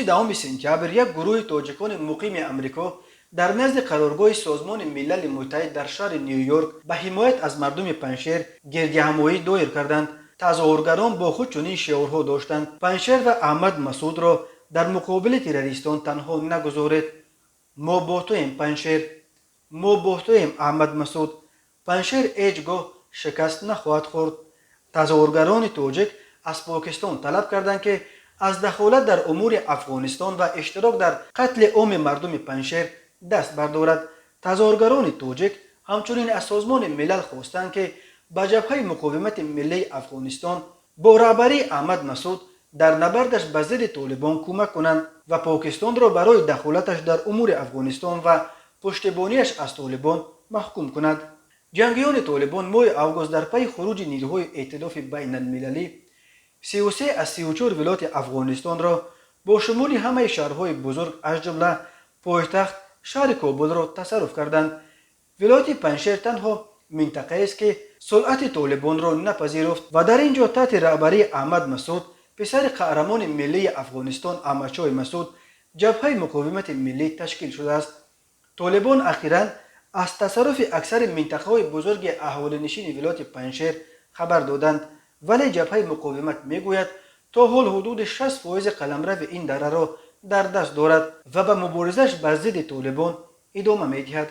روزی دوم سپتامبر یک گروه تاجیکان مقیم امریکا در نزد قرارگاه سازمان ملل متحد در شهر نیویورک به حمایت از مردم پنشیر گردهمایی دایر کردند. تظاهرگران با خود چنین شعارها داشتند: پنشیر و احمد مسعود را در مقابل تروریستان تنها نگذارید. ما با تویم پنشیر، ما با تویم احمد مسعود. پنشیر هیچگاه شکست نخواهد خورد. تظاهرگران تاجیک از پاکستان طلب کردند که از دخالت در امور افغانستان و اشتراک در قتل عام مردم پنشیر دست بردارد. تظاهرگران تاجیک همچنین از سازمان ملل خواستند که به جبهه مقاومت ملی افغانستان با رهبری احمد مسعود در نبردش به ضد طالبان کمک کنند و پاکستان را برای دخالتش در امور افغانستان و پشتیبانیش از طالبان محکوم کند. جنگیان طالبان ماه آگوست در پی خروج نیروهای ائتلاف بین المللی 33 از 34 ولایت افغانستان را با شمول همه شهرهای بزرگ از جمله پایتخت شهر کابل را تصرف کردند. ولایت پنشیر تنها منطقه است که سلطه طالبان را نپذیرفت و در اینجا تحت رهبری احمد مسعود پسر قهرمان ملی افغانستان احمدشاه مسعود جبهه مقاومت ملی تشکیل شده است. طالبان اخیراً از تصرف اکثر منطقه‌های بزرگ اهالینشین ولایت پنشیر خبر دادند، ولی جبهه مقاومت میگوید تا حال حدود 60% قلمرو این دره را در دست دارد و به مبارزش بر ضد طالبان ادامه میدهد.